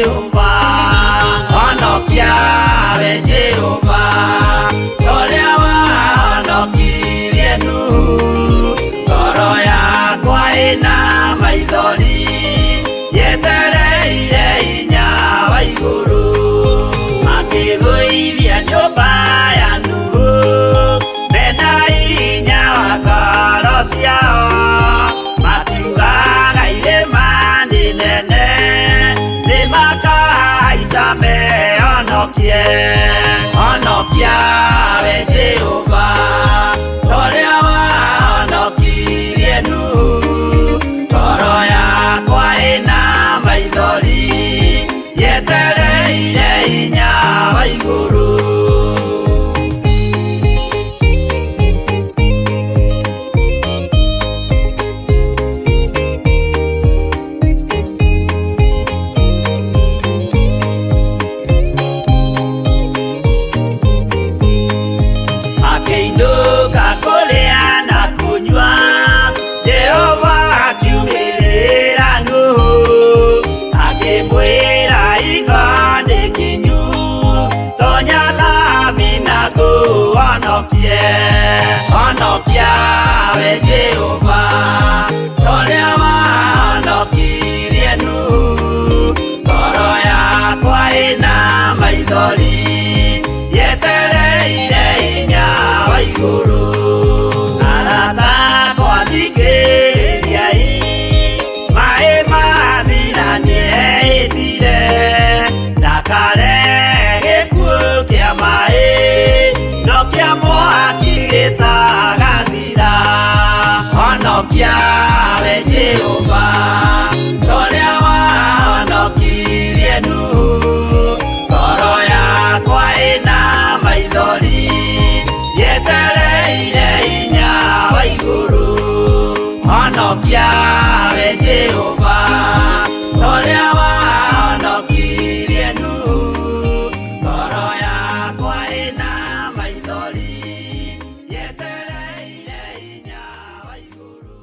Jehovah, honokia we Jehovah, oria wahonokirie nu, ngoro yakwa ina maithori, yetereire hinya wa iguru, makiguithia nyumba yanu, mena hinya wa ngoro ciao, makiugaga irĩma nĩ nene, nĩmakahaica mehonokie. Honokia we Jehovah, oria wahonokirie nu, ngoro yakwa ĩna maithori, yetereire hinya wa iguru. Honokia we Jehovah, oria wahonokirie nu, ngoro yakwa ĩna maithori, yetereire hinya wa iguru. Arata akwa thikĩrĩriai, maĩ mathira nĩehĩtire, ndakare gĩkuũ kĩa maĩ, no kĩa mwaki gĩtagathira. Honokia we Jehovah, oria wahonokirie nu, ngoro yakwa ĩna maithori, yetereire hinya wa iguru. Honokia we Jehovah, oria wahonokirie nu, ngoro yakwa ĩna maithori, yetereire hinya wa iguru.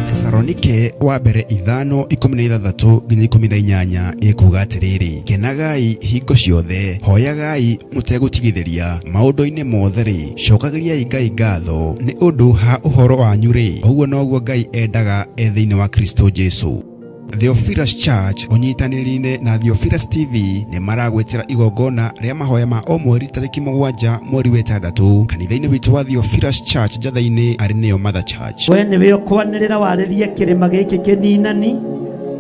Thessalonike wa mbere 5:16-18 ikuga atiriri, kenagai hingo ciothe, hoyagai mutegutigithĩria, maũndũ-inĩ mothe ri, cokagĩriai Ngai ngatho nĩ ũndũ ha ũhoro wanyu ri, ũguo noguo Ngai endaga thĩinĩ wa Kristo Jesu. Theophilus Church unyitanĩri-inĩ na Theophilus TV nĩ maragwetera igongona rĩa mahoya ma o mweri tarĩki 7 mweri wa 6 kanitha-inĩ witũ wa Theophilus Church njatha-inĩ arĩ nĩyo Mother Church. We nĩwe ũkwanĩrĩra warĩrie kĩrĩma gĩkĩ kĩninani,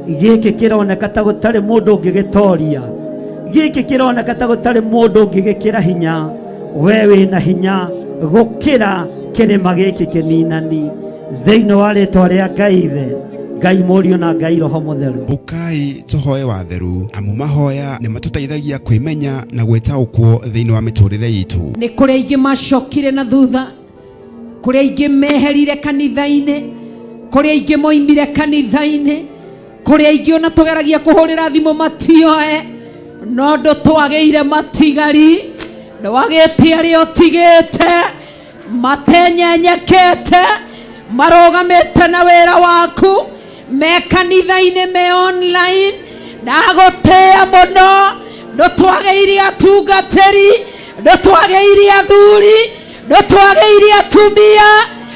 gĩkĩ kĩroneka ta gũtarĩ mũndũ ũngĩgĩtoria, gĩkĩ kĩroneka ta gũtarĩ mũndũ ũngĩgĩkĩra hinya, we wĩna hinya gũkĩra kĩrĩma gĩkĩ kĩninani, thĩinĩ wa rĩĩtwa rĩa Ngai Ithe, Ngai Mũriũ na Ngai Roho Mũtheru. Ukai tũhoe watheru, amu mahoya nĩ matũteithagia kwĩmenya na gwĩtaũkwo thĩinĩ wa mĩtũrĩre itũ. Nĩ kũrĩ aingĩ macokire na thutha, kũrĩ aingĩ meherire kanitha-inĩ, kũrĩ aingĩ moimire kanitha-inĩ, kũrĩ aingĩ ona tũgeragia kũhũrĩra thimũ matioe, no ndũtwagĩire matigari, ndwagĩtie arĩa ũtigĩte, matenyenyekete, marogamĩte na wĩra waku, me kanitha-inĩ me online, ndagũtĩĩa mũno, ndũtwagĩire atungatĩri, ndũtwagĩire athuri, ndũtwagĩire atumia,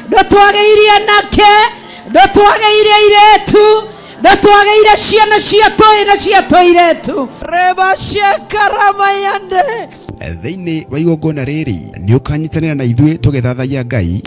ndũtwagĩire anake, ndũtwagĩire airĩtu, ndũtwagĩire ciana cia tũĩ na cia tũirĩtu. Reba shekaramayande. Thĩinĩ wa igongona rĩrĩ nĩ ũkanyitanĩra na ithuĩ tũgĩthathaiya Ngai.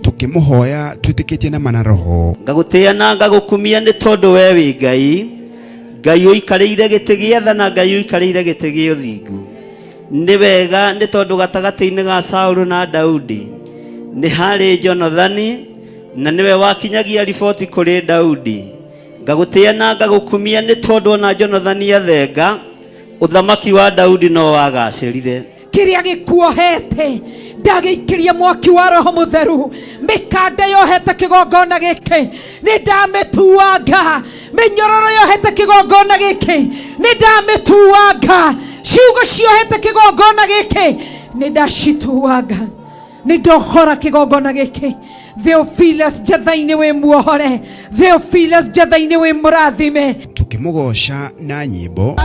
Tukimuhoya twitikitie na mana roho, ngagũtĩĩa na ngagũkumia nĩ tondũ we wĩ Ngai, Ngai ũikarĩire gĩtĩ gĩa tha na Ngai ũikarĩire gĩtĩ gĩa ũthingu, nĩ wega nĩ tondũ gatagatĩ-inĩ ga Saũlũ na Daudi nĩ harĩ Jonathani, na nĩwe wakinyagia riboti kũrĩ Daudi. Ngagũtĩa na ngagũkumia nĩ tondũ ona Jonathani athenga, ũthamaki wa Daudi no wagacĩrire. Kĩrĩa gĩkuohete ndagĩikĩria mwaki wa Roho Mũtheru, mĩkanda yohete kĩgongona gĩkĩ nĩ ndamĩtuanga, mĩnyororo yohete kĩgongona gĩkĩ nĩ ndamĩtuanga, ciugo ciohete kĩgongona gĩkĩ nĩ ndacituanga, nĩ ndohora kĩgongona gĩkĩ. Theophilus Njatha-inĩ wĩ muohore, Theophilus Njatha-inĩ wĩ mũrathime. Tukĩmũgoca na nyĩmbo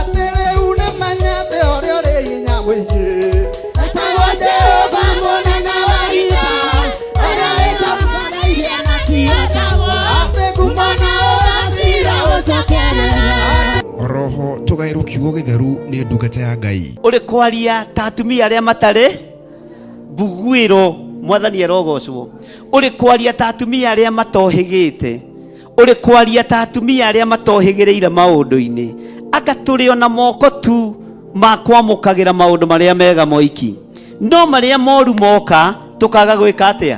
oroho tugairwo kiugo gĩtheru nĩ ndungata ya Ngai. Ũrĩ kwaria ta atumia arĩa matarĩ mbuguĩro, Mwathani arogocwo. Ũrĩ kwaria ta atumia arĩa matohĩgĩte, ũrĩ kwaria ta atumia arĩa matohĩgĩrĩire maũndũ-inĩ, anga tũrĩ ona moko tu ma kwamũkagĩra maũndũ marĩa mega moiki, no marĩa moru moka tũkaga gwĩka atĩa?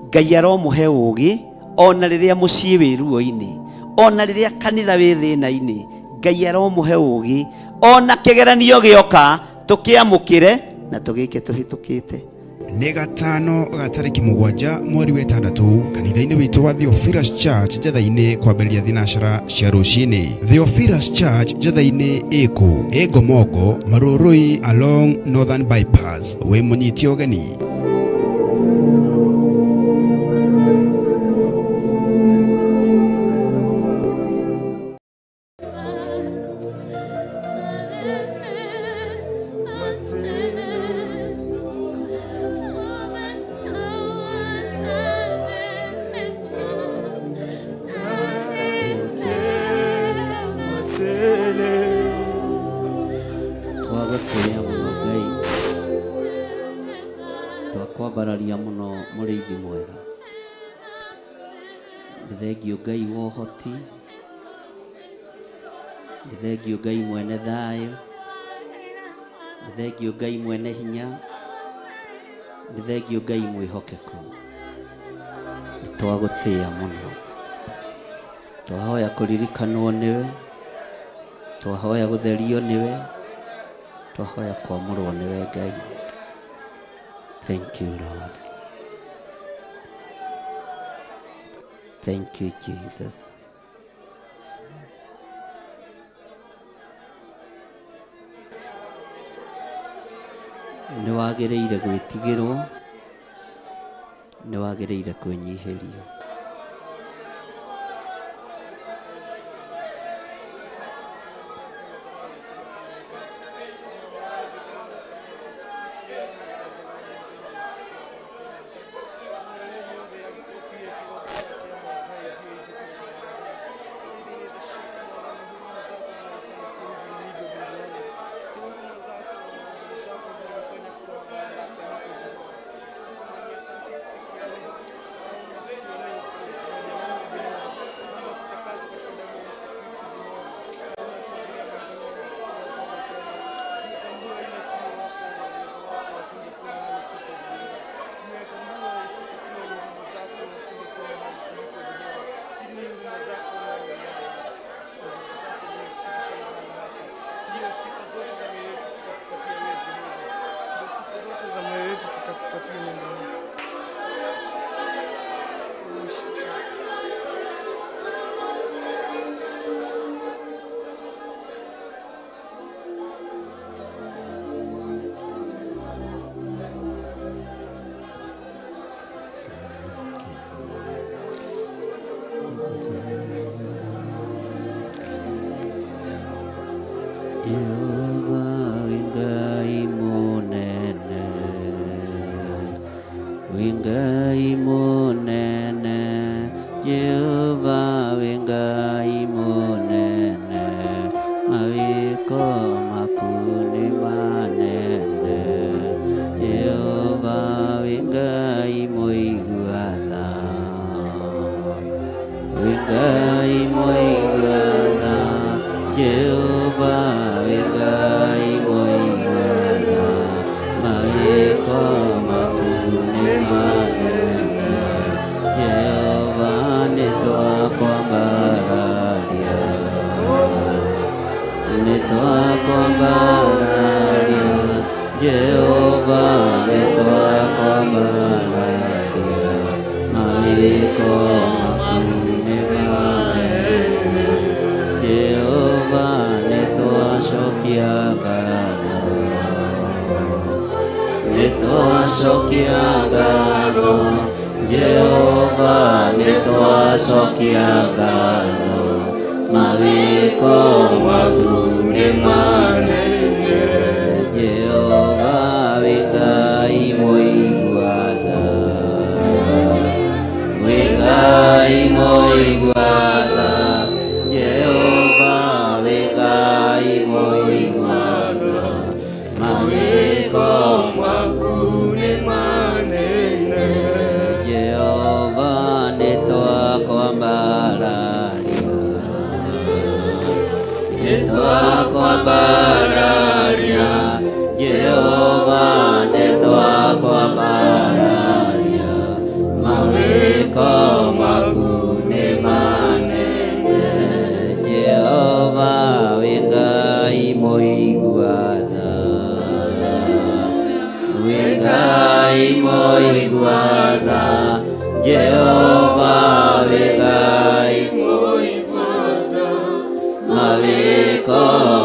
Ngai aromũhe ũũgĩ ona rĩrĩa mũciĩ wĩ ruo-inĩ, ona rĩrĩa kanitha wĩ thĩna-inĩ, Ngai aromũhe ũũgĩ ona kĩgeranio gĩoka tũkĩamũkĩre na tũgĩke tũhĩtũkĩte. Nĩ gatano ga tarĩki 7 mweri wa 6 kanitha-inĩ witũ wa Theophilus Church Njatha-inĩ kwambĩrĩria thinacara cia rũcinĩ. Theophilus Church Njatha-inĩ ĩkũ? Ĩ Ngomongo, Marũrũi along Northern Bypass. Wĩ mũnyiti ũgeni. Twakũambararia mũno mũrĩithi mwega. Nĩ thengio Ngai wa ũhoti, nĩ thengio Ngai mwene thayũ, nĩ thengio Ngai mwene hinya, nĩ thengio Ngai mwĩhokeku. Nĩ twagũtĩĩa mũno, twahoya kũririkanwo nĩwe, twahoya gũtherio nĩwe, twahoya kwamũrwo nĩwe Ngai. Thank you, Lord. Thank you, Jesus. Nĩ wagĩrĩire gwĩtigĩrwo, nĩ wagĩrĩire kwĩnyihĩrio. Wingai munene, Jehova wingai munene, mawiko makuni manene, Jehova wingai muiguatha, wingai muiguatha, Jehova wingai muiguatha. nĩtwacokia ngatho, nĩtwacokia ngatho, Jehova nĩtwacokia ngatho, mawĩko maku nĩ manene. Jehova wĩ Ngai mũigua tha, wĩ Ngai mũigua tha, Jehova wĩ Ngai mũigua tha, mawĩko maku nĩ manene. Jehova nĩtwakwambararia, nĩtwakwambararia, Jehova nĩtwakwambararia, mawĩko maku nĩ manene. Jehova wĩ Ngai mũigua tha, wĩ Ngai mũigua tha, Jehova wĩ Ngai